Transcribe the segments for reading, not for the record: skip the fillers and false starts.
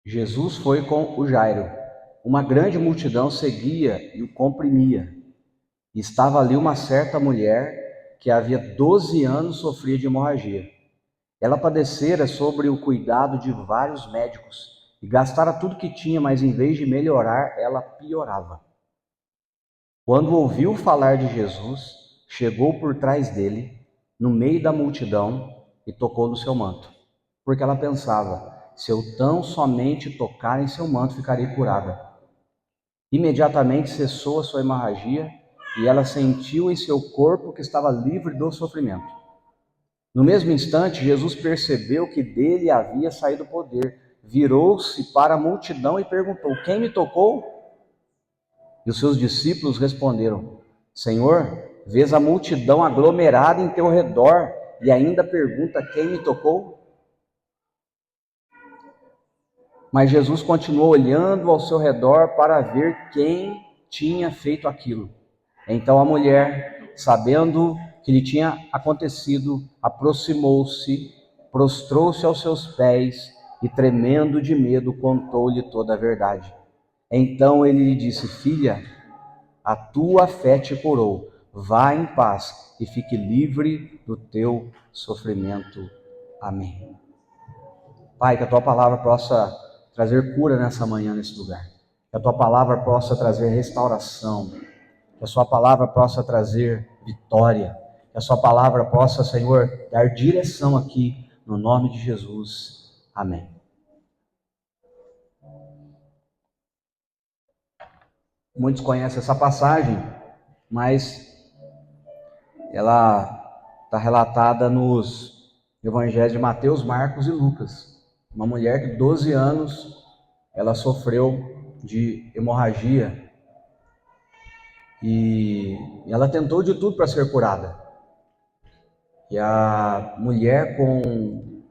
Jesus foi com o Jairo. Uma grande multidão seguia e o comprimia. E estava ali uma certa mulher que havia 12 anos sofria de hemorragia. Ela padecera sobre o cuidado de vários médicos e gastara tudo que tinha, mas em vez de melhorar, ela piorava. Quando ouviu falar de Jesus, chegou por trás dele, no meio da multidão, e tocou no seu manto. Porque ela pensava: se eu tão somente tocar em seu manto, ficarei curada. Imediatamente cessou a sua hemorragia e ela sentiu em seu corpo que estava livre do sofrimento. No mesmo instante, Jesus percebeu que dele havia saído o poder. Virou-se para a multidão e perguntou: quem me tocou? E os seus discípulos responderam: Senhor, vês a multidão aglomerada em teu redor e ainda pergunta: quem me tocou? Mas Jesus continuou olhando ao seu redor para ver quem tinha feito aquilo. Então a mulher, sabendo que lhe tinha acontecido, aproximou-se, prostrou-se aos seus pés e, tremendo de medo, contou-lhe toda a verdade. Então ele lhe disse: filha, a tua fé te curou. Vá em paz e fique livre do teu sofrimento. Amém. Pai, que a tua palavra possa trazer cura nessa manhã, nesse lugar. Que a tua palavra possa trazer restauração. Que a sua palavra possa trazer vitória. Que a sua palavra possa, Senhor, dar direção aqui, no nome de Jesus. Amém. Muitos conhecem essa passagem, mas ela está relatada nos evangelhos de Mateus, Marcos e Lucas. Uma mulher de 12 anos, ela sofreu de hemorragia e ela tentou de tudo para ser curada. E a mulher com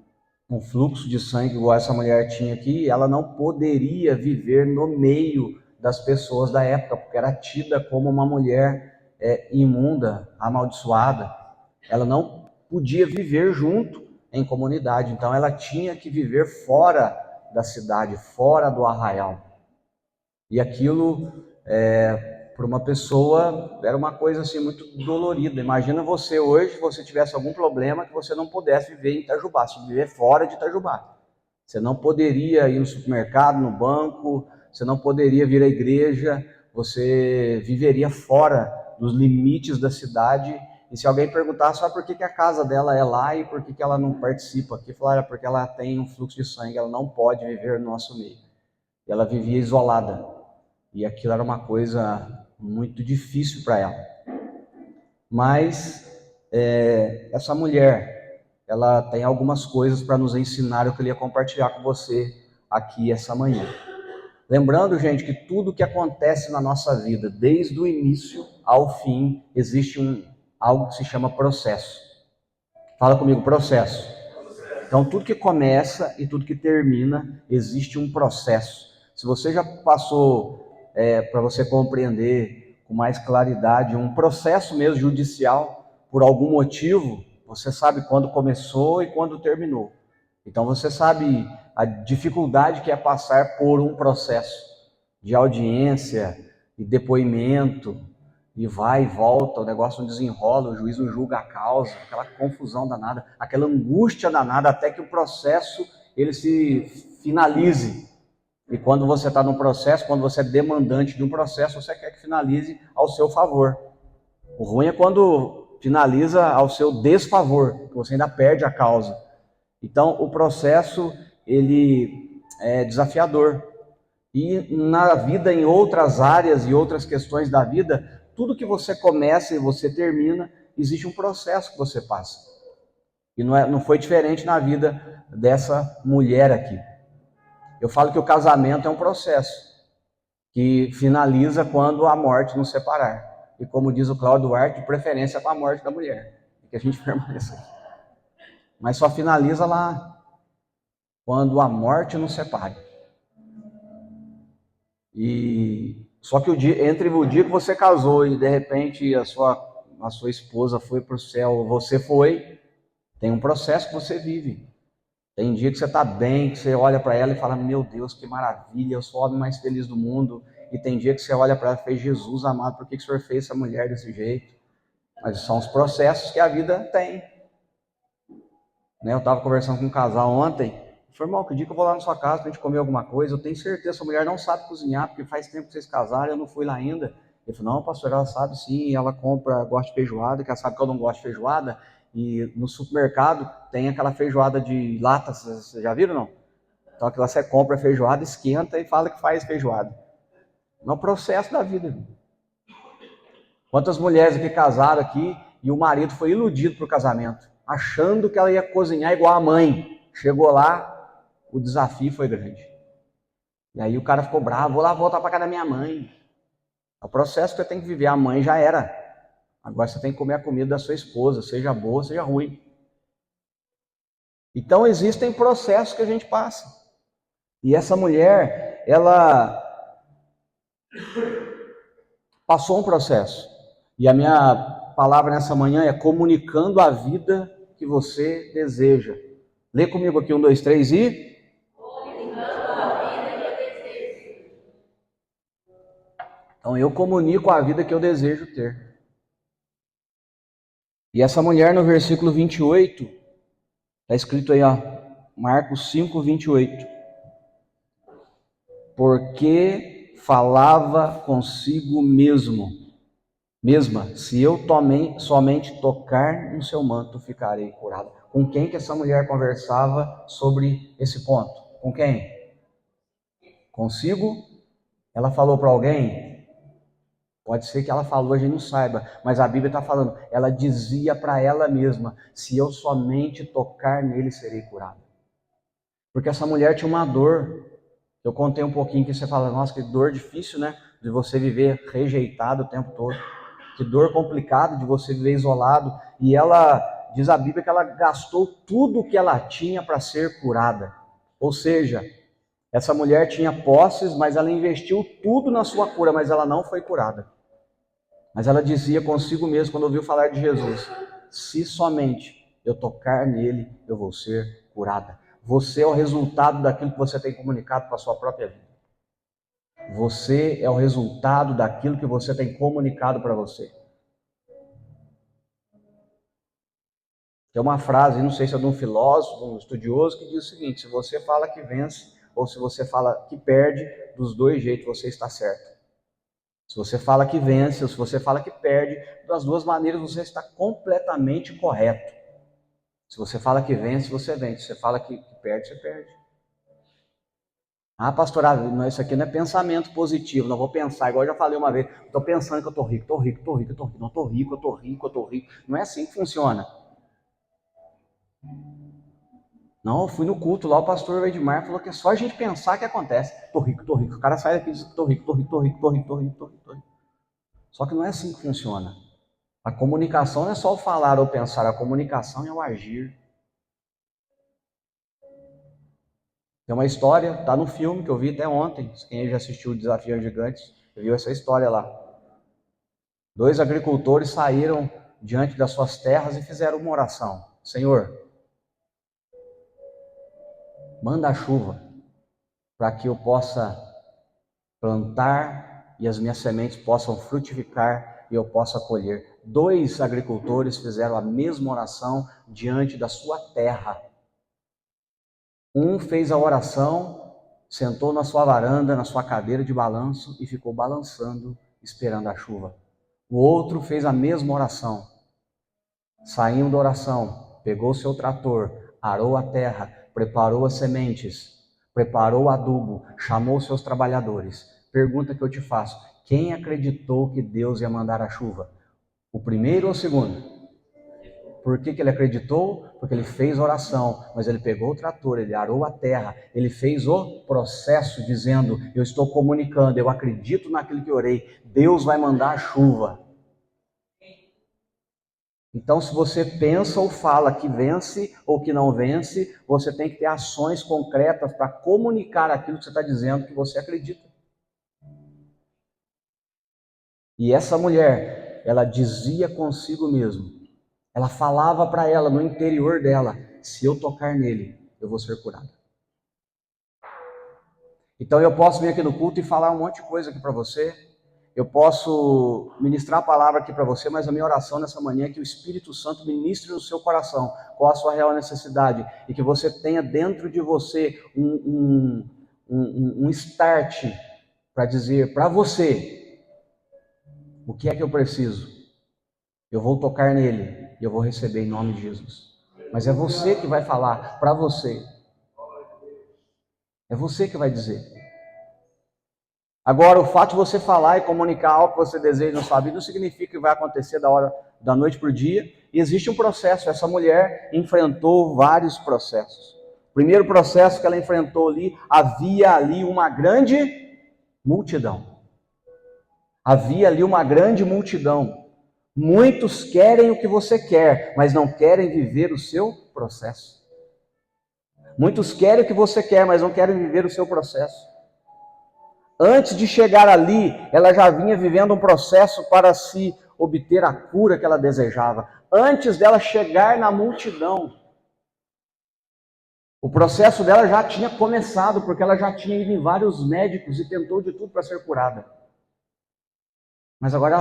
um fluxo de sangue igual essa mulher tinha aqui, ela não poderia viver no meio das pessoas da época, porque era tida como uma mulher imunda, amaldiçoada. Ela não podia viver junto em comunidade, então ela tinha que viver fora da cidade, fora do arraial. E aquilo, para uma pessoa, era uma coisa assim muito dolorida. Imagina você hoje, se você tivesse algum problema, que você não pudesse viver em Itajubá, se viver fora de Itajubá. Você não poderia ir no supermercado, no banco, você não poderia vir à igreja, você viveria fora dos limites da cidade. E se alguém perguntasse por que a casa dela é lá e por que ela não participa aqui, falaram: porque ela tem um fluxo de sangue, ela não pode viver no nosso meio. E ela vivia isolada. E aquilo era uma coisa muito difícil para ela. Mas essa mulher, ela tem algumas coisas para nos ensinar, eu queria compartilhar com você aqui essa manhã. Lembrando, gente, que tudo que acontece na nossa vida, desde o início ao fim, existe algo que se chama processo. Fala comigo, processo. Então, tudo que começa e tudo que termina, existe um processo. Se você já passou, para você compreender com mais claridade, um processo mesmo judicial, por algum motivo, você sabe quando começou e quando terminou. Então, você sabe a dificuldade que é passar por um processo de audiência e depoimento, e vai e volta, o negócio não desenrola, o juiz não julga a causa, aquela confusão danada, aquela angústia danada, até que o processo ele se finalize. E quando você está num processo, quando você é demandante de um processo, você quer que finalize ao seu favor. O ruim é quando finaliza ao seu desfavor, que você ainda perde a causa. Então, o processo, ele é desafiador. E na vida, em outras áreas e outras questões da vida, tudo que você começa e você termina, existe um processo que você passa. E não foi diferente na vida dessa mulher aqui. Eu falo que o casamento é um processo que finaliza quando a morte nos separar. E como diz o Cláudio Duarte, de preferência para a morte da mulher, que a gente permaneça aqui. Mas só finaliza lá, quando a morte nos separe. E só que entre o dia que você casou e de repente a sua esposa foi para o céu, você foi, tem um processo que você vive. Tem dia que você está bem, que você olha para ela e fala, meu Deus, que maravilha, eu sou o homem mais feliz do mundo. E tem dia que você olha para ela e fala, Jesus amado, por que o Senhor fez essa mulher desse jeito? Mas são os processos que a vida tem. Né? Eu estava conversando com um casal ontem, falei, irmão, que dia que eu vou lá na sua casa para a gente comer alguma coisa? Eu tenho certeza que essa mulher não sabe cozinhar, porque faz tempo que vocês casaram, eu não fui lá ainda. Ele falou, não, pastor, ela sabe sim, ela gosta de feijoada, que ela sabe que eu não gosto de feijoada, e no supermercado tem aquela feijoada de lata, vocês já viram não? Então aquela você compra a feijoada, esquenta e fala que faz feijoada. É um processo da vida. Quantas mulheres aqui casaram aqui e o marido foi iludido pro casamento, achando que ela ia cozinhar igual a mãe. Chegou lá, o desafio foi grande. E aí o cara ficou bravo, vou lá voltar para casa da minha mãe. É o processo que você tem que viver, a mãe já era. Agora você tem que comer a comida da sua esposa, seja boa, seja ruim. Então existem processos que a gente passa. E essa mulher, ela passou um processo. E a minha palavra nessa manhã é comunicando a vida que você deseja. Lê comigo aqui, 1, 2, 3 e... Então eu comunico a vida que eu desejo ter. E essa mulher no versículo 28, está escrito aí, ó, Marcos 5, 28. Porque falava consigo mesma, se eu somente tocar no seu manto, ficarei curada. Com quem que essa mulher conversava sobre esse ponto? Com quem? Consigo? Ela falou para alguém? Pode ser que ela falou, a gente não saiba, mas a Bíblia está falando, ela dizia para ela mesma, se eu somente tocar nele, serei curada. Porque essa mulher tinha uma dor. Eu contei um pouquinho que você fala, nossa, que dor difícil, né? De você viver rejeitado o tempo todo. Que dor complicada de você viver isolado. E ela, diz a Bíblia, que ela gastou tudo o que ela tinha para ser curada. Ou seja, essa mulher tinha posses, mas ela investiu tudo na sua cura, mas ela não foi curada. Mas ela dizia consigo mesma, quando ouviu falar de Jesus, se somente eu tocar nele, eu vou ser curada. Você é o resultado daquilo que você tem comunicado para a sua própria vida. Você é o resultado daquilo que você tem comunicado para você. Tem uma frase, não sei se é de um filósofo, um estudioso, que diz o seguinte, se você fala que vence, ou se você fala que perde, dos dois jeitos você está certo. Se você fala que vence, ou se você fala que perde, das duas maneiras você está completamente correto. Se você fala que vence, você vence. Se você fala que perde, você perde. Ah, pastor, isso aqui não é pensamento positivo, não vou pensar, igual eu já falei uma vez, estou pensando que eu estou rico, não estou rico. Não é assim que funciona. Não, eu fui no culto lá, o pastor Edmar falou que é só a gente pensar que acontece. Estou rico. O cara sai daqui e diz, estou rico. Só que não é assim que funciona. A comunicação não é só o falar ou pensar, a comunicação é o agir. Tem uma história, está no filme que eu vi até ontem. Quem já assistiu o Desafio aos Gigantes, viu essa história lá. 2 agricultores saíram diante das suas terras e fizeram uma oração. Senhor, manda a chuva para que eu possa plantar e as minhas sementes possam frutificar e eu possa colher. 2 agricultores fizeram a mesma oração diante da sua terra. Um fez a oração, sentou na sua varanda, na sua cadeira de balanço e ficou balançando, esperando a chuva. O outro fez a mesma oração. Saindo da oração, pegou seu trator, arou a terra, preparou as sementes, preparou o adubo, chamou seus trabalhadores. Pergunta que eu te faço: quem acreditou que Deus ia mandar a chuva? O primeiro ou o segundo? Por que ele acreditou? Porque ele fez oração, mas ele pegou o trator, ele arou a terra, ele fez o processo dizendo, eu estou comunicando, eu acredito naquilo que orei, Deus vai mandar a chuva. Então, se você pensa ou fala que vence ou que não vence, você tem que ter ações concretas para comunicar aquilo que você está dizendo que você acredita. E essa mulher, ela dizia consigo mesma, ela falava para ela no interior dela, se eu tocar nele, eu vou ser curada. Então eu posso vir aqui no culto e falar um monte de coisa aqui para você, eu posso ministrar a palavra aqui para você, mas a minha oração nessa manhã é que o Espírito Santo ministre no seu coração qual a sua real necessidade e que você tenha dentro de você um start para dizer para você o que é que eu preciso. Eu vou tocar nele e eu vou receber em nome de Jesus. Mas é você que vai falar para você. É você que vai dizer. Agora, o fato de você falar e comunicar algo que você deseja na sua vida não significa que vai acontecer da noite para o dia. E existe um processo. Essa mulher enfrentou vários processos. O primeiro processo que ela enfrentou ali, havia ali uma grande multidão. Havia ali uma grande multidão. Muitos querem o que você quer, mas não querem viver o seu processo. Muitos querem o que você quer, mas não querem viver o seu processo. Antes de chegar ali, ela já vinha vivendo um processo para se obter a cura que ela desejava. Antes dela chegar na multidão, o processo dela já tinha começado, porque ela já tinha ido em vários médicos e tentou de tudo para ser curada. Mas agora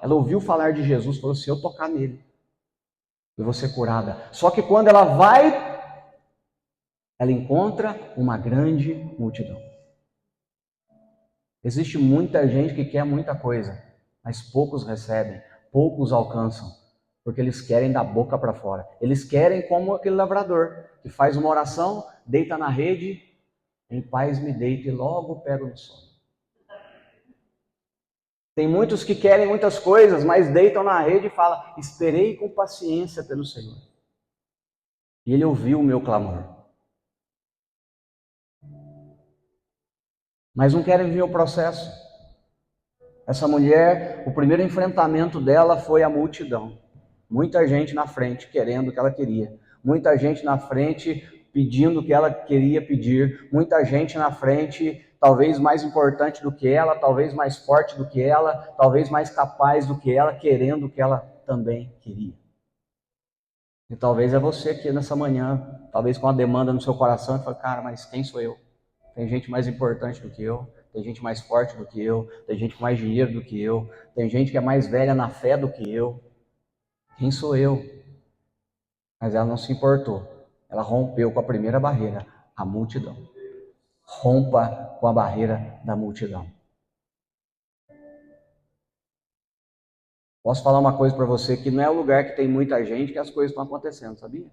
ela ouviu falar de Jesus, falou: se eu tocar nele, eu vou ser curada. Só que quando ela vai, ela encontra uma grande multidão. Existe muita gente que quer muita coisa, mas poucos recebem, poucos alcançam, porque eles querem da boca para fora. Eles querem como aquele lavrador, que faz uma oração, deita na rede, em paz me deito e logo pego no sono. Tem muitos que querem muitas coisas, mas deitam na rede e falam: esperei com paciência pelo Senhor. E Ele ouviu o meu clamor. Mas não querem viver o processo. Essa mulher, o primeiro enfrentamento dela foi a multidão. Muita gente na frente querendo o que ela queria. Muita gente na frente pedindo o que ela queria pedir. Muita gente na frente, talvez mais importante do que ela, talvez mais forte do que ela, talvez mais capaz do que ela, querendo o que ela também queria. E talvez é você aqui nessa manhã, talvez com uma demanda no seu coração, e fala: cara, mas quem sou eu? Tem gente mais importante do que eu, tem gente mais forte do que eu, tem gente com mais dinheiro do que eu, tem gente que é mais velha na fé do que eu. Quem sou eu? Mas ela não se importou. Ela rompeu com a primeira barreira, a multidão. Rompa com a barreira da multidão. Posso falar uma coisa para você, que não é o lugar que tem muita gente que as coisas estão acontecendo, sabia?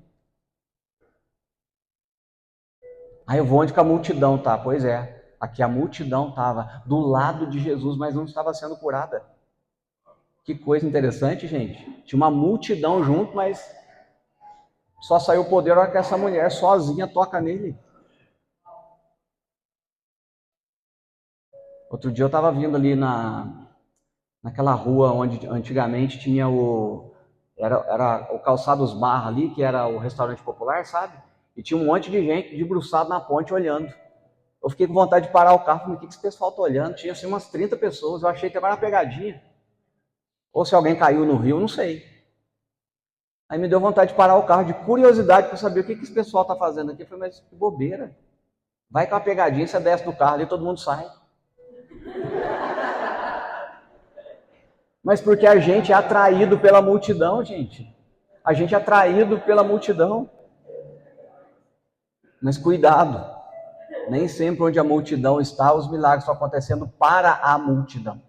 Eu vou onde que a multidão tá. Pois é, aqui a multidão estava do lado de Jesus, mas não estava sendo curada. Que coisa interessante, gente. Tinha uma multidão junto, mas só saiu o poder na hora que essa mulher sozinha toca nele. Outro dia eu estava vindo ali naquela rua onde antigamente tinha era o Calçados Barra ali, que era o restaurante popular, sabe? E tinha um monte de gente debruçado na ponte olhando. Eu fiquei com vontade de parar o carro, falei: o que esse pessoal está olhando? Tinha assim umas 30 pessoas, eu achei que era uma pegadinha. Ou se alguém caiu no rio, não sei. Aí me deu vontade de parar o carro, de curiosidade, para saber o que esse pessoal está fazendo aqui. Eu falei: mas que bobeira. Vai com uma pegadinha, você desce do carro ali e todo mundo sai. Mas porque a gente é atraído pela multidão, gente. A gente é atraído pela multidão. Mas cuidado, nem sempre onde a multidão está, os milagres estão acontecendo para a multidão.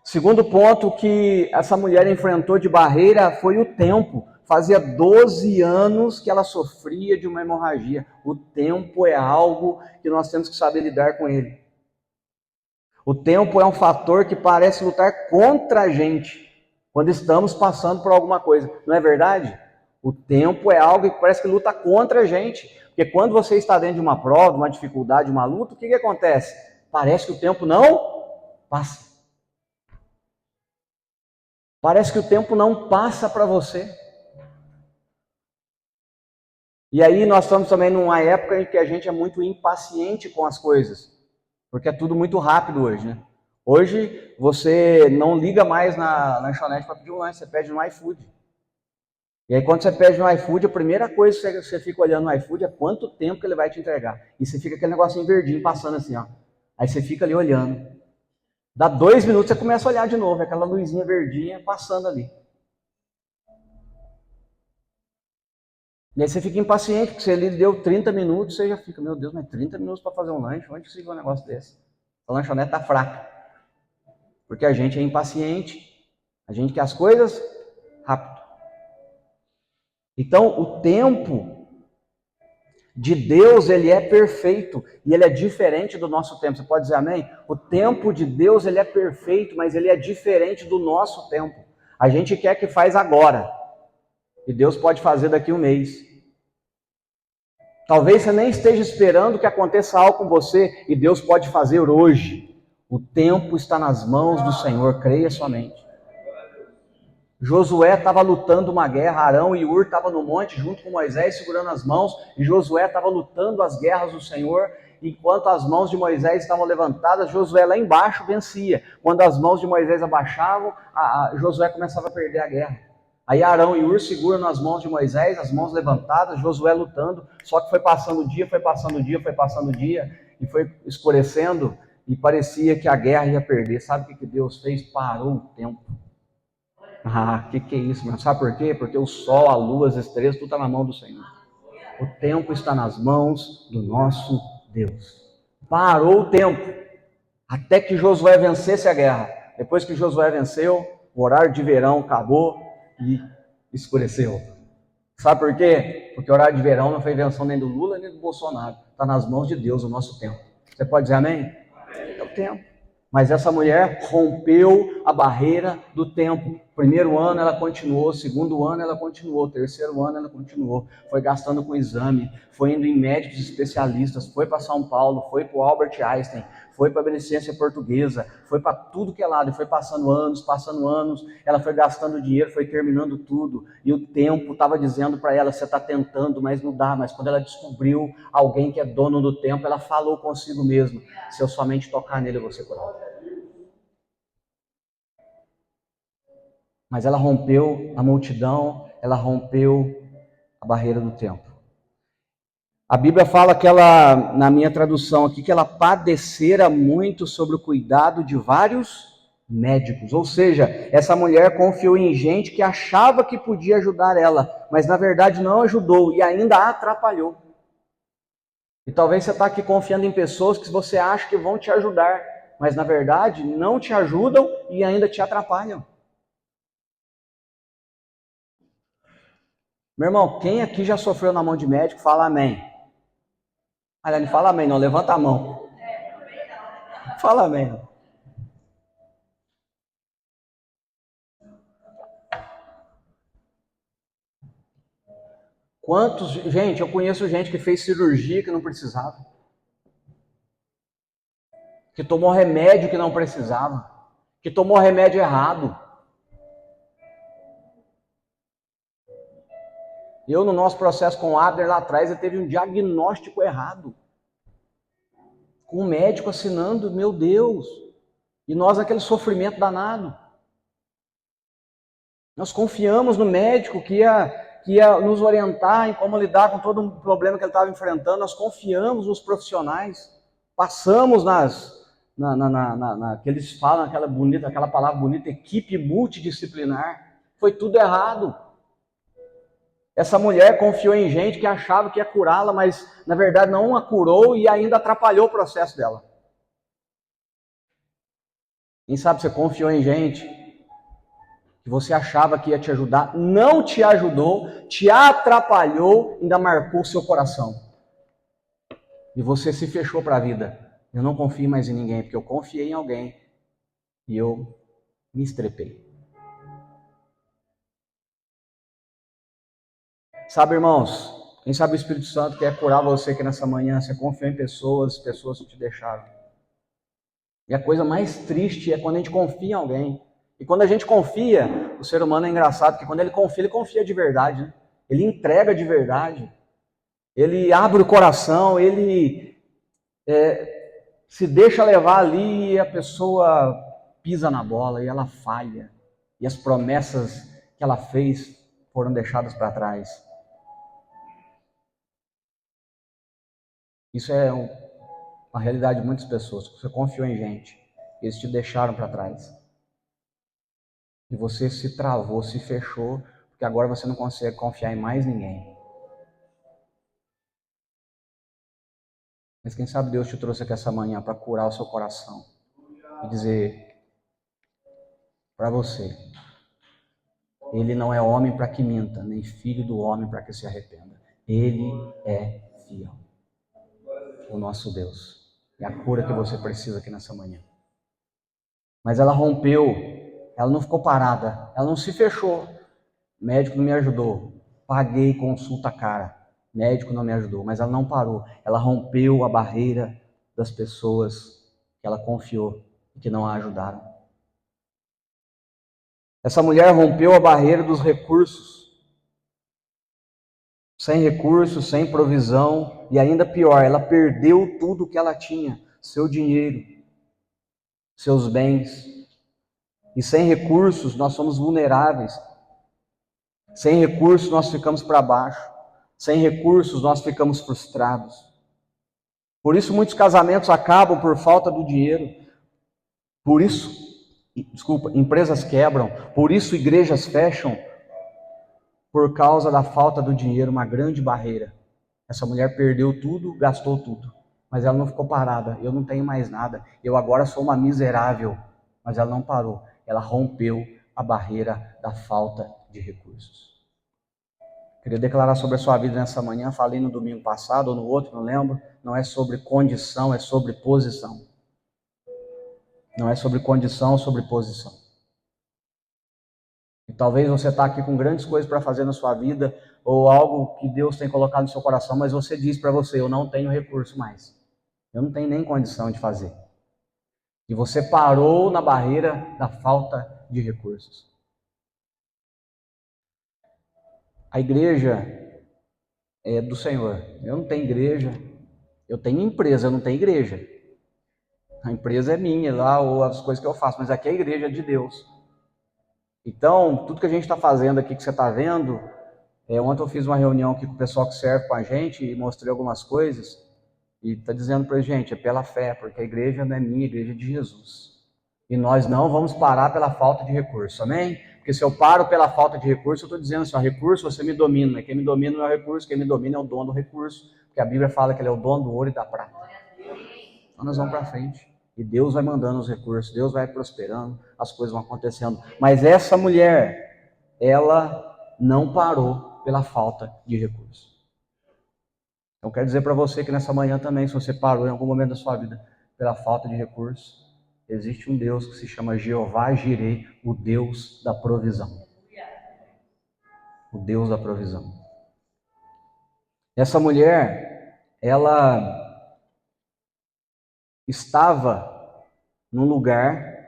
Segundo ponto que essa mulher enfrentou de barreira foi o tempo. Fazia 12 anos que ela sofria de uma hemorragia. O tempo é algo que nós temos que saber lidar com ele. O tempo é um fator que parece lutar contra a gente quando estamos passando por alguma coisa. Não é verdade? O tempo é algo que parece que luta contra a gente. Porque quando você está dentro de uma prova, uma dificuldade, uma luta, o que acontece? Parece que o tempo não passa. Parece que o tempo não passa para você. E aí nós estamos também numa época em que a gente é muito impaciente com as coisas. Porque é tudo muito rápido hoje, né? Hoje você não liga mais na lanchonete para pedir um lanche, você pede no iFood. E aí quando você pede no iFood, a primeira coisa que você fica olhando no iFood é quanto tempo que ele vai te entregar. E você fica aquele negocinho verdinho passando assim, ó. Aí você fica ali olhando. Dá 2 minutos, você começa a olhar de novo, aquela luzinha verdinha passando ali. E aí você fica impaciente, porque você ali deu 30 minutos, você já fica, meu Deus, mas 30 minutos para fazer um lanche? Onde que se viu um negócio desse? A lanchonete tá fraca. Porque a gente é impaciente, a gente quer as coisas rápido. Então, o tempo de Deus, ele é perfeito e ele é diferente do nosso tempo. Você pode dizer amém? O tempo de Deus, ele é perfeito, mas ele é diferente do nosso tempo. A gente quer que faz agora e Deus pode fazer daqui 1 mês. Talvez você nem esteja esperando que aconteça algo com você e Deus pode fazer hoje. O tempo está nas mãos do Senhor, creia somente. Josué estava lutando uma guerra, Arão e Ur estavam no monte junto com Moisés segurando as mãos, e Josué estava lutando as guerras do Senhor, enquanto as mãos de Moisés estavam levantadas, Josué lá embaixo vencia. Quando as mãos de Moisés abaixavam, Josué começava a perder a guerra. Aí Arão e Ur seguram nas mãos de Moisés, as mãos levantadas, Josué lutando, só que foi passando o dia, foi passando o dia, foi passando o dia, e foi escurecendo, e parecia que a guerra ia perder. Sabe o que Deus fez? Parou o tempo. Que é isso, mano? Sabe por quê? Porque o sol, a lua, as estrelas, tudo está na mão do Senhor. O tempo está nas mãos do nosso Deus. Parou o tempo, até que Josué vencesse a guerra. Depois que Josué venceu, o horário de verão acabou e escureceu. Sabe por quê? Porque o horário de verão não foi invenção nem do Lula nem do Bolsonaro. Está nas mãos de Deus o nosso tempo. Você pode dizer amém? É o tempo. Mas essa mulher rompeu a barreira do tempo. Primeiro ano ela continuou, segundo ano ela continuou, terceiro ano ela continuou. Foi gastando com exame, foi indo em médicos especialistas, foi para São Paulo, foi para o Albert Einstein, foi para a Beneficência Portuguesa, foi para tudo que é lado, e foi passando anos, ela foi gastando dinheiro, foi terminando tudo, e o tempo estava dizendo para ela, você está tentando, mas não dá. Mas quando ela descobriu alguém que é dono do tempo, ela falou consigo mesma, se eu somente tocar nele eu vou ser curado. Mas ela rompeu a multidão, ela rompeu a barreira do tempo. A Bíblia fala que ela, na minha tradução aqui, que ela padecera muito sobre o cuidado de vários médicos. Ou seja, essa mulher confiou em gente que achava que podia ajudar ela, mas na verdade não ajudou e ainda a atrapalhou. E talvez você está aqui confiando em pessoas que você acha que vão te ajudar, mas na verdade não te ajudam e ainda te atrapalham. Meu irmão, quem aqui já sofreu na mão de médico, fala amém. Aliás, não fala amém não, levanta a mão. Fala amém não. Gente, eu conheço gente que fez cirurgia que não precisava. Que tomou remédio que não precisava. Que tomou remédio errado. Eu, no nosso processo com o Abner lá atrás, eu teve um diagnóstico errado. Com o médico assinando, meu Deus. E nós naquele sofrimento danado. Nós confiamos no médico que ia nos orientar em como lidar com todo um problema que ele estava enfrentando. Nós confiamos nos profissionais. Passamos que eles falam, aquela palavra bonita, equipe multidisciplinar. Foi tudo errado. Essa mulher confiou em gente que achava que ia curá-la, mas na verdade não a curou e ainda atrapalhou o processo dela. Quem sabe você confiou em gente que você achava que ia te ajudar, não te ajudou, te atrapalhou, ainda marcou o seu coração. E você se fechou para a vida. Eu não confio mais em ninguém, porque eu confiei em alguém e eu me estrepei. Sabe, irmãos, quem sabe o Espírito Santo quer curar você aqui nessa manhã. Você confiou em pessoas que te deixaram. E a coisa mais triste é quando a gente confia em alguém. E quando a gente confia, o ser humano é engraçado, porque quando ele confia de verdade, né? Ele entrega de verdade. Ele abre o coração, ele se deixa levar ali e a pessoa pisa na bola e ela falha. E as promessas que ela fez foram deixadas para trás. Isso é uma realidade de muitas pessoas. Você confiou em gente, eles te deixaram para trás. E você se travou, se fechou, porque agora você não consegue confiar em mais ninguém. Mas quem sabe Deus te trouxe aqui essa manhã para curar o seu coração e dizer para você: Ele não é homem para que minta, nem filho do homem para que se arrependa. Ele é fiel, o nosso Deus. É a cura que você precisa aqui nessa manhã. Mas ela rompeu, ela não ficou parada, ela não se fechou. Médico não me ajudou, paguei consulta cara, médico não me ajudou, mas ela não parou. Ela rompeu a barreira das pessoas que ela confiou e que não a ajudaram. Essa mulher rompeu a barreira dos recursos. Sem recursos, sem provisão, e ainda pior, ela perdeu tudo que ela tinha, seu dinheiro, seus bens. E sem recursos nós somos vulneráveis. Sem recursos nós ficamos para baixo. Sem recursos nós ficamos frustrados. Por isso muitos casamentos acabam por falta do dinheiro. Por isso, empresas quebram. Por isso igrejas fecham. Por causa da falta do dinheiro, uma grande barreira. Essa mulher perdeu tudo, gastou tudo. Mas ela não ficou parada. Eu não tenho mais nada. Eu agora sou uma miserável. Mas ela não parou. Ela rompeu a barreira da falta de recursos. Queria declarar sobre a sua vida nessa manhã. Falei no domingo passado ou no outro, não lembro. Não é sobre condição, é sobre posição. Não é sobre condição, é sobre posição. E talvez você está aqui com grandes coisas para fazer na sua vida, ou algo que Deus tem colocado no seu coração, mas você diz para você: eu não tenho recurso mais. Eu não tenho nem condição de fazer. E você parou na barreira da falta de recursos. A igreja é do Senhor. Eu não tenho igreja. Eu tenho empresa, eu não tenho igreja. A empresa é minha lá, ou as coisas que eu faço, mas aqui é a igreja de Deus. Então, tudo que a gente está fazendo aqui, que você está vendo, ontem eu fiz uma reunião aqui com o pessoal que serve com a gente e mostrei algumas coisas. E está dizendo para a gente, é pela fé, porque a igreja não é minha, a igreja é de Jesus. E nós não vamos parar pela falta de recurso, amém? Porque se eu paro pela falta de recurso, eu estou dizendo assim, ó, recurso você me domina, quem me domina não é o recurso, quem me domina é o dono do recurso, porque a Bíblia fala que ele é o dono do ouro e da prata. Então nós vamos para frente, e Deus vai mandando os recursos, Deus vai prosperando, as coisas vão acontecendo. Mas essa mulher, ela não parou pela falta de recurso. Então quero dizer para você que nessa manhã também, se você parou em algum momento da sua vida pela falta de recurso, existe um Deus que se chama Jeová Jireh, o Deus da provisão. O Deus da provisão. Essa mulher, ela estava num lugar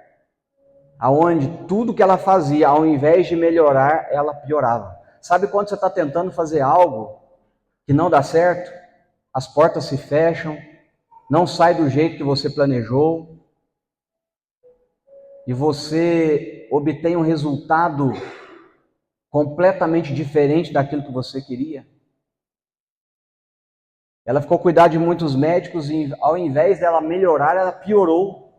onde tudo que ela fazia, ao invés de melhorar, ela piorava. Sabe quando você está tentando fazer algo que não dá certo? As portas se fecham, não sai do jeito que você planejou, e você obtém um resultado completamente diferente daquilo que você queria. Ela ficou cuidando de muitos médicos e ao invés dela melhorar, ela piorou.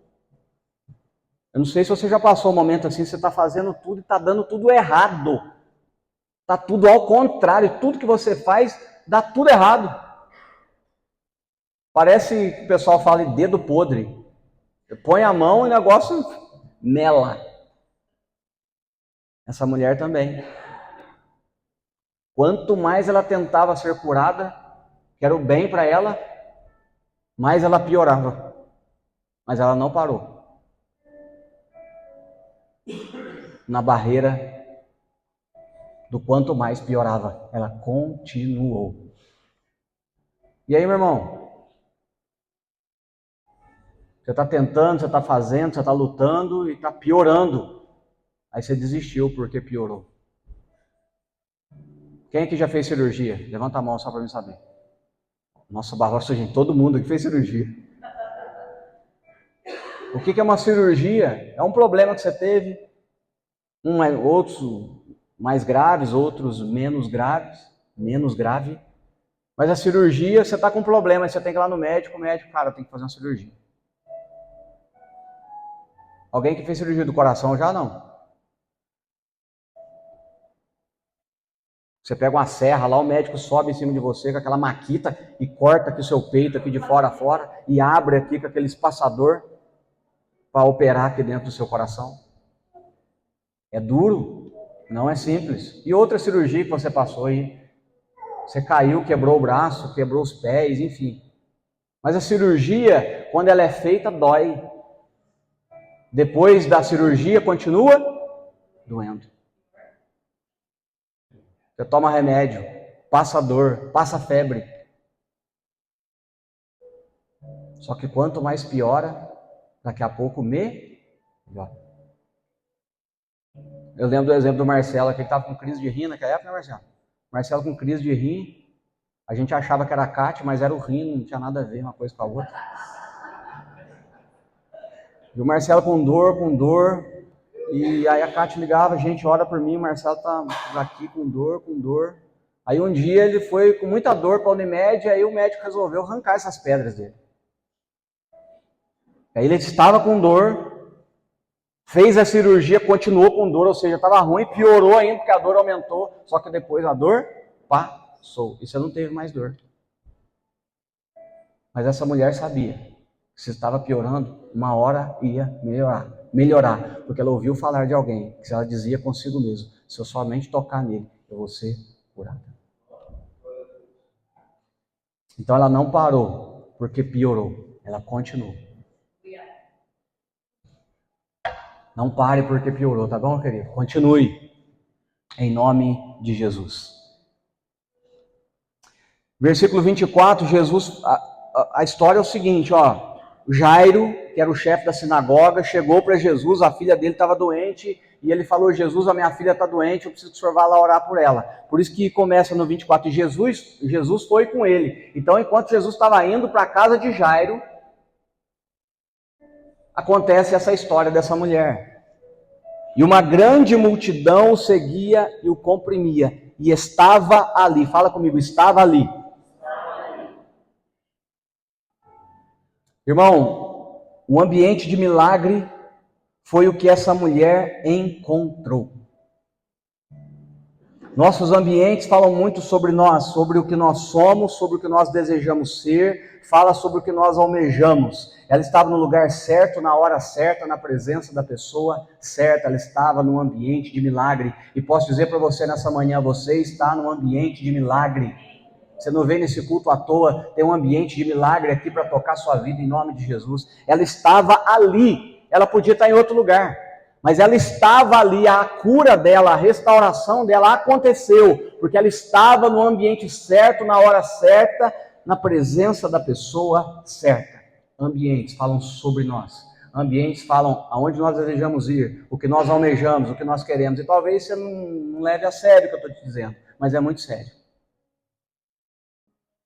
Eu não sei se você já passou um momento assim, você está fazendo tudo e está dando tudo errado. Está tudo ao contrário, tudo que você faz dá tudo errado. Parece que o pessoal fala de dedo podre. Põe a mão e o negócio mela. Essa mulher também. Quanto mais ela tentava ser curada, que era o bem para ela, mais ela piorava. Mas ela não parou na barreira do quanto mais piorava. Ela continuou. E aí, meu irmão? Você está tentando, você está fazendo, você está lutando e está piorando. Aí você desistiu porque piorou. Quem aqui já fez cirurgia? Levanta a mão só para mim saber. Nossa, barroça, gente, todo mundo aqui fez cirurgia. O que é uma cirurgia? É um problema que você teve, outros mais graves, outros menos graves, menos grave. Mas a cirurgia, você está com um problema, você tem que ir lá no médico, o médico, cara, tem que fazer uma cirurgia. Alguém que fez cirurgia do coração já não? Você pega uma serra lá, o médico sobe em cima de você com aquela maquita e corta aqui o seu peito aqui de fora a fora e abre aqui com aquele espaçador para operar aqui dentro do seu coração. É duro, não é simples. E outra cirurgia que você passou aí, você caiu, quebrou o braço, quebrou os pés, enfim. Mas a cirurgia, quando ela é feita, dói. Depois da cirurgia, continua doendo. Você toma remédio, passa dor, passa febre. Só que quanto mais piora, daqui a pouco melhor. Eu lembro do exemplo do Marcelo, que ele estava com crise de rim naquela época, né, Marcelo? Marcelo com crise de rim, a gente achava que era CAT, mas era o rim, não tinha nada a ver uma coisa com a outra. E o Marcelo com dor, e aí a Cátia ligava, gente, ora por mim, o Marcelo tá aqui com dor. Aí um dia ele foi com muita dor para a Unimed, aí o médico resolveu arrancar essas pedras dele. Aí ele estava com dor, fez a cirurgia, continuou com dor, ou seja, estava ruim, piorou ainda, porque a dor aumentou, só que depois a dor passou, e você não teve mais dor. Mas essa mulher sabia que se estava piorando, uma hora ia melhorar, porque ela ouviu falar de alguém, que ela dizia consigo mesmo, se eu somente tocar nele, eu vou ser curada. Então ela não parou, porque piorou, ela continuou. Não pare porque piorou, tá bom, querido? Continue, em nome de Jesus. Versículo 24, Jesus, a história é o seguinte, ó. Jairo, que era o chefe da sinagoga, chegou para Jesus, a filha dele estava doente, e ele falou, Jesus, a minha filha está doente, eu preciso que o senhor vá lá orar por ela. Por isso que começa no 24, Jesus foi com ele. Então, enquanto Jesus estava indo para a casa de Jairo, acontece essa história dessa mulher. E uma grande multidão o seguia e o comprimia, e estava ali, fala comigo, estava ali. Irmão, o ambiente de milagre foi o que essa mulher encontrou. Nossos ambientes falam muito sobre nós, sobre o que nós somos, sobre o que nós desejamos ser, fala sobre o que nós almejamos. Ela estava no lugar certo, na hora certa, na presença da pessoa certa, ela estava num ambiente de milagre. E posso dizer para você nessa manhã, você está num ambiente de milagre. Você não vem nesse culto à toa, tem um ambiente de milagre aqui para tocar sua vida em nome de Jesus. Ela estava ali, ela podia estar em outro lugar, mas ela estava ali, a cura dela, a restauração dela aconteceu, porque ela estava no ambiente certo, na hora certa, na presença da pessoa certa. Ambientes falam sobre nós. Ambientes falam aonde nós desejamos ir, o que nós almejamos, o que nós queremos. E talvez você não leve a sério o que eu estou te dizendo, mas é muito sério.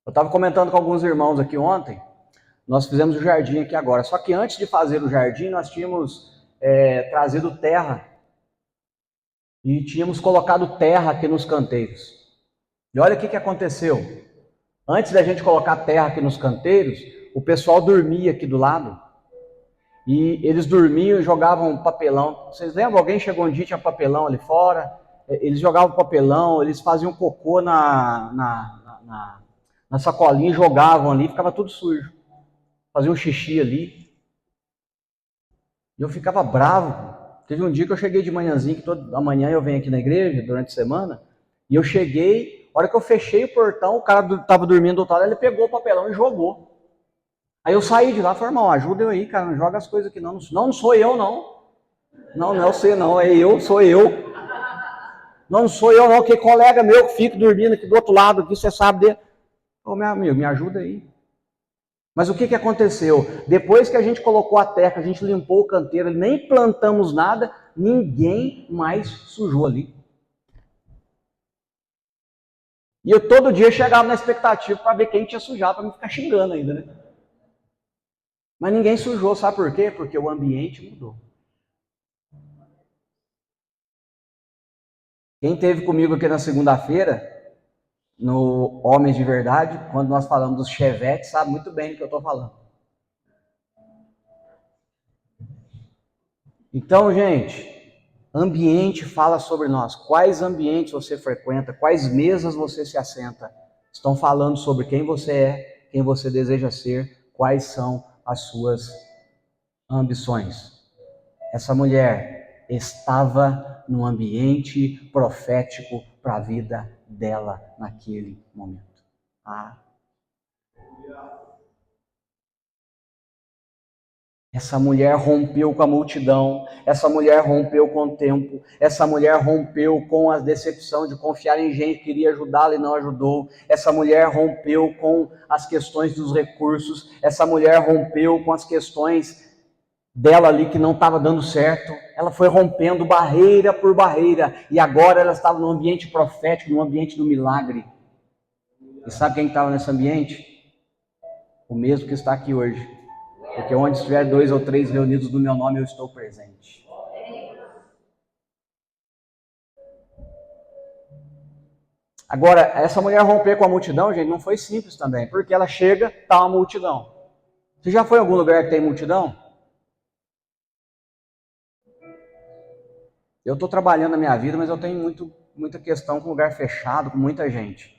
Eu estava comentando com alguns irmãos aqui ontem, nós fizemos o jardim aqui agora, só que antes de fazer o jardim, nós tínhamos trazido terra e tínhamos colocado terra aqui nos canteiros. E olha o que aconteceu. Antes da gente colocar terra aqui nos canteiros, o pessoal dormia aqui do lado e eles dormiam e jogavam papelão. Vocês lembram? Alguém chegou um dia e tinha papelão ali fora, eles jogavam papelão, eles faziam cocô na sacolinha, jogavam ali, ficava tudo sujo. Faziam um xixi ali. E eu ficava bravo. Teve um dia que eu cheguei de manhãzinho, que toda manhã eu venho aqui na igreja, durante a semana, e eu cheguei, a hora que eu fechei o portão, o cara estava dormindo do outro lado, ele pegou o papelão e jogou. Aí eu saí de lá e falei, irmão, ajuda eu aí, cara, não joga as coisas aqui não. Não sou eu, não. Não é você não, é eu, sou eu. Não sou eu não, que colega meu que fica dormindo aqui do outro lado, aqui, você sabe dele. Ô, meu amigo, me ajuda aí. Mas o que aconteceu? Depois que a gente colocou a terra, a gente limpou o canteiro, nem plantamos nada, ninguém mais sujou ali. E eu todo dia chegava na expectativa para ver quem tinha sujado, para me ficar xingando ainda, né? Mas ninguém sujou, sabe por quê? Porque o ambiente mudou. Quem esteve comigo aqui na segunda-feira, no Homens de Verdade, quando nós falamos dos chevetes, sabe muito bem do que eu estou falando. Então, gente, ambiente fala sobre nós. Quais ambientes você frequenta, quais mesas você se assenta, estão falando sobre quem você é, quem você deseja ser, quais são as suas ambições. Essa mulher estava num ambiente profético para a vida dela naquele momento. Essa mulher rompeu com a multidão, essa mulher rompeu com o tempo, essa mulher rompeu com a decepção de confiar em gente que queria ajudá-la e não ajudou, essa mulher rompeu com as questões dos recursos, essa mulher rompeu com as questões dela ali que não estava dando certo, ela foi rompendo barreira por barreira, e agora ela estava num ambiente profético, num ambiente do milagre. E sabe quem estava nesse ambiente? O mesmo que está aqui hoje. Porque onde estiver 2 ou 3 reunidos no meu nome, eu estou presente. Agora, essa mulher romper com a multidão, gente, não foi simples também. Porque ela chega, tá uma multidão. Você já foi em algum lugar que tem multidão? Eu estou trabalhando na minha vida, mas eu tenho muita questão com lugar fechado, com muita gente.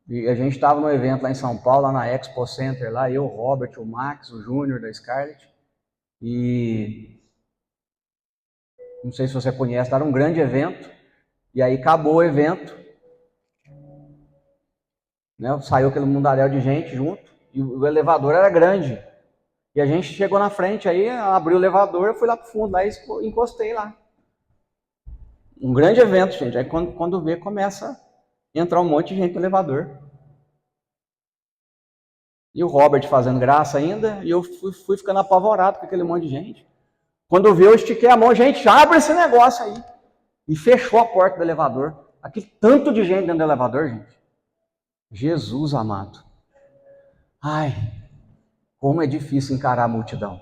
E a gente estava no evento lá em São Paulo, lá na Expo Center, lá eu, o Robert, o Max, o Júnior da Scarlett. E não sei se você conhece, era um grande evento. E aí acabou o evento, né? Saiu aquele mundaréu de gente junto, e o elevador era grande. E a gente chegou na frente, aí abriu o elevador, eu fui lá pro fundo, lá e encostei lá. Um grande evento, gente. Aí quando vê, começa a entrar um monte de gente no elevador. E o Robert fazendo graça ainda, e eu fui ficando apavorado com aquele monte de gente. Quando eu vi, eu estiquei a mão, gente, abre esse negócio aí. E fechou a porta do elevador. Aquele tanto de gente dentro do elevador, gente. Jesus amado. Ai, como é difícil encarar a multidão.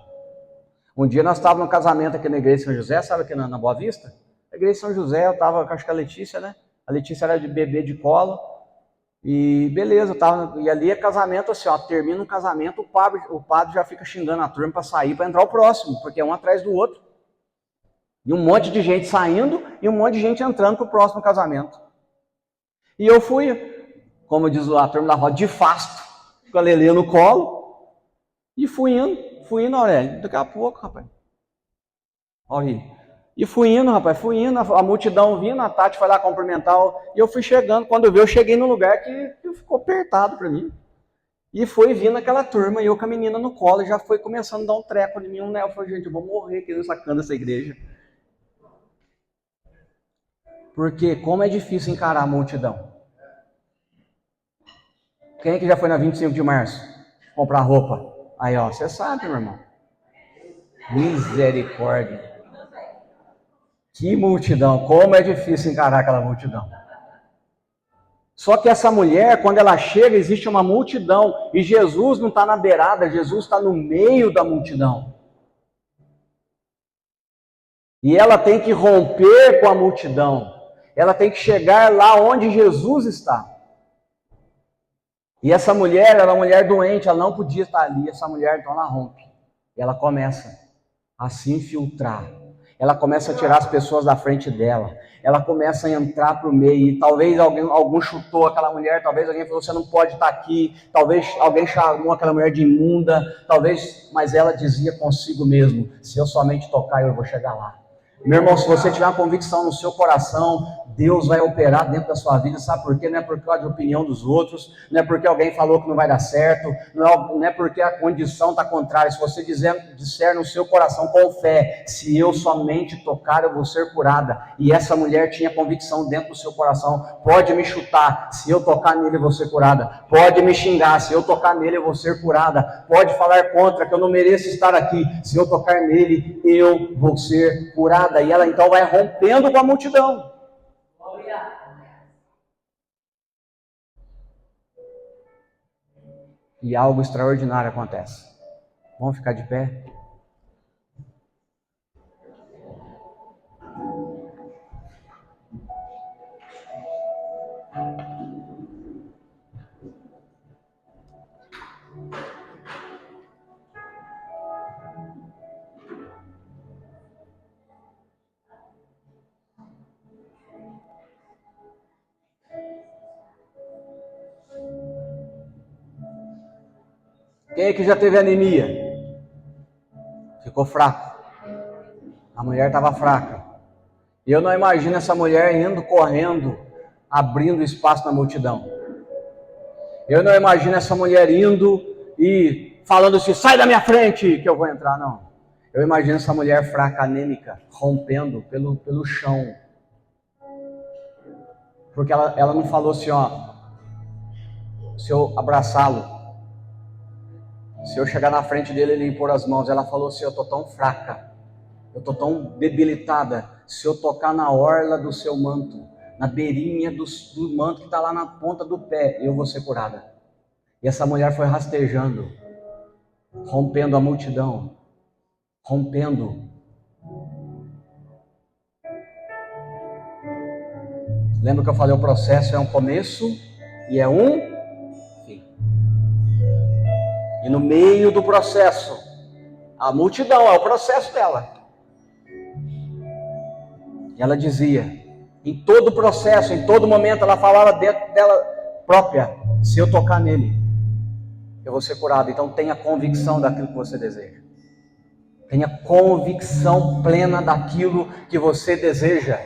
Um dia nós estávamos no casamento aqui na igreja de São José, sabe aqui na Boa Vista? A igreja de São José, eu estava, acho que a Letícia, né? A Letícia era de bebê de colo. E beleza, e ali é casamento assim, ó, termina um casamento, o padre já fica xingando a turma para sair, para entrar o próximo, porque é um atrás do outro. E um monte de gente saindo e um monte de gente entrando para o próximo casamento. E eu fui, como diz a turma da roda, de fasto, com a Lelê no colo, e fui indo, Aurélio, daqui a pouco, rapaz. Olha, e fui indo, rapaz, a multidão vindo, a Tati foi lá cumprimentar, e eu fui chegando, quando eu vi, eu cheguei num lugar que ficou apertado para mim. E foi vindo aquela turma, e eu com a menina no colo, e já foi começando a dar um treco de mim, né? Eu falei, gente, eu vou morrer aqui nessa cana dessa igreja. Porque como é difícil encarar a multidão. Quem é que já foi na 25 de março comprar roupa? Aí, ó, você sabe, meu irmão. Misericórdia. Que multidão, como é difícil encarar aquela multidão. Só que essa mulher, quando ela chega, existe uma multidão. E Jesus não está na beirada, Jesus está no meio da multidão. E ela tem que romper com a multidão. Ela tem que chegar lá onde Jesus está. E essa mulher era uma mulher doente, ela não podia estar ali. Essa mulher, então, ela rompe. E ela começa a se infiltrar. Ela começa a tirar as pessoas da frente dela. Ela começa a entrar para o meio. E talvez algum chutou aquela mulher. Talvez alguém falou, você não pode estar aqui. Talvez alguém chamou aquela mulher de imunda. Talvez, mas ela dizia consigo mesmo, se eu somente tocar, eu vou chegar lá. Meu irmão, se você tiver uma convicção no seu coração, Deus vai operar dentro da sua vida, sabe por quê? Não é por causa de opinião dos outros, não é porque alguém falou que não vai dar certo, não é porque a condição está contrária. Se você disser no seu coração com fé, se eu somente tocar, eu vou ser curada. E essa mulher tinha convicção dentro do seu coração, pode me chutar, se eu tocar nele eu vou ser curada. Pode me xingar, se eu tocar nele eu vou ser curada. Pode falar contra, que eu não mereço estar aqui, se eu tocar nele eu vou ser curada. E ela então vai rompendo com a multidão. E algo extraordinário acontece. Vamos ficar de pé? Quem é que já teve anemia? Ficou fraco. A mulher estava fraca. E eu não imagino essa mulher indo correndo, abrindo espaço na multidão. Eu não imagino essa mulher indo e falando assim, sai da minha frente que eu vou entrar, não. Eu imagino essa mulher fraca, anêmica, rompendo pelo chão. Porque ela não falou assim, ó, se eu abraçá-lo, se eu chegar na frente dele e ele impor as mãos, ela falou assim, eu estou tão fraca, eu estou tão debilitada, se eu tocar na orla do seu manto, na beirinha do manto que está lá na ponta do pé, eu vou ser curada. E essa mulher foi rastejando, rompendo a multidão, rompendo. Lembra que eu falei, o processo é um começo e é um fim. E no meio do processo, a multidão é o processo dela. E ela dizia, em todo o processo, em todo momento, ela falava dentro dela própria, se eu tocar nele, eu vou ser curado. Então tenha convicção daquilo que você deseja. Tenha convicção plena daquilo que você deseja.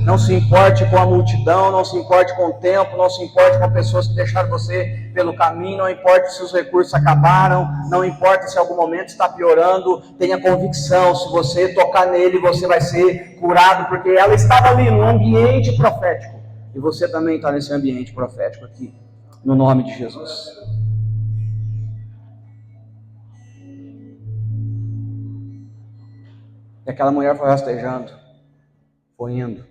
Não se importe com a multidão, não se importe com o tempo, não se importe com pessoas que deixaram você pelo caminho, não importa se os recursos acabaram, não importa se em algum momento está piorando, tenha convicção, se você tocar nele, você vai ser curado, porque ela estava ali no ambiente profético, e você também está nesse ambiente profético aqui, no nome de Jesus. E aquela mulher foi rastejando, foi indo.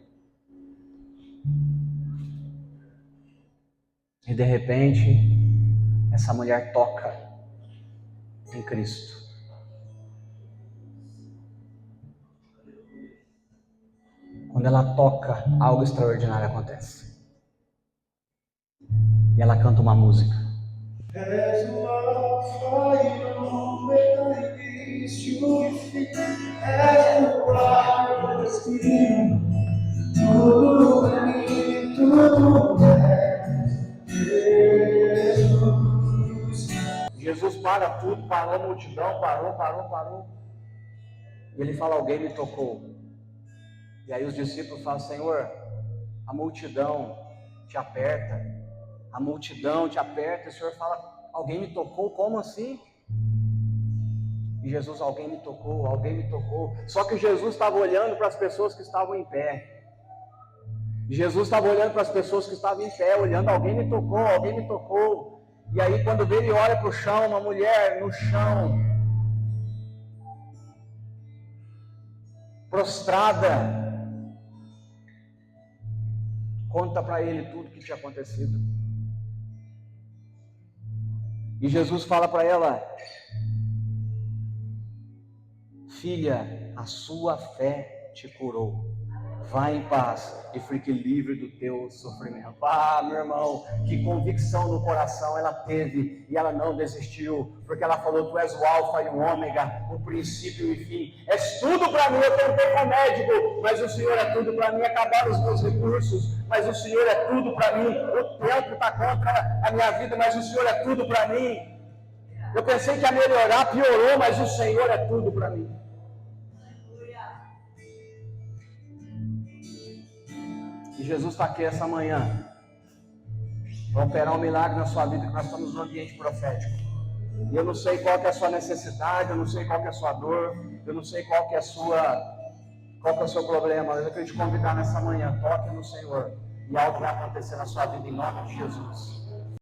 E de repente, essa mulher toca em Cristo. Quando ela toca, algo extraordinário acontece. E ela canta uma música. Jesus para tudo, parou a multidão, parou. E ele fala, alguém me tocou. E aí os discípulos falam, Senhor, a multidão te aperta. A multidão te aperta. E o Senhor fala, alguém me tocou? Como assim? E Jesus, alguém me tocou. Só que Jesus estava olhando para as pessoas que estavam em pé. Jesus estava olhando para as pessoas que estavam em pé, olhando, alguém me tocou. E aí quando ele olha para o chão, uma mulher no chão, prostrada, conta para ele tudo o que tinha acontecido. E Jesus fala para ela, filha, a sua fé te curou. Vai em paz e fique livre do teu sofrimento. Ah, meu irmão, que convicção no coração ela teve e ela não desistiu, porque ela falou, tu és o alfa e o ômega, o princípio e o fim. És tudo para mim, eu tentei com o médico, mas o Senhor é tudo para mim. Acabaram os meus recursos, mas o Senhor é tudo para mim. O tempo está contra a minha vida, mas o Senhor é tudo para mim. Eu pensei que ia melhorar, piorou, mas o Senhor é tudo para mim. E Jesus está aqui essa manhã para operar um milagre na sua vida, que nós estamos no ambiente profético. E eu não sei qual que é a sua necessidade, eu não sei qual que é a sua dor, eu não sei qual que é o seu problema, mas eu quero te convidar nessa manhã, toque no Senhor, e algo vai acontecer na sua vida em nome de Jesus.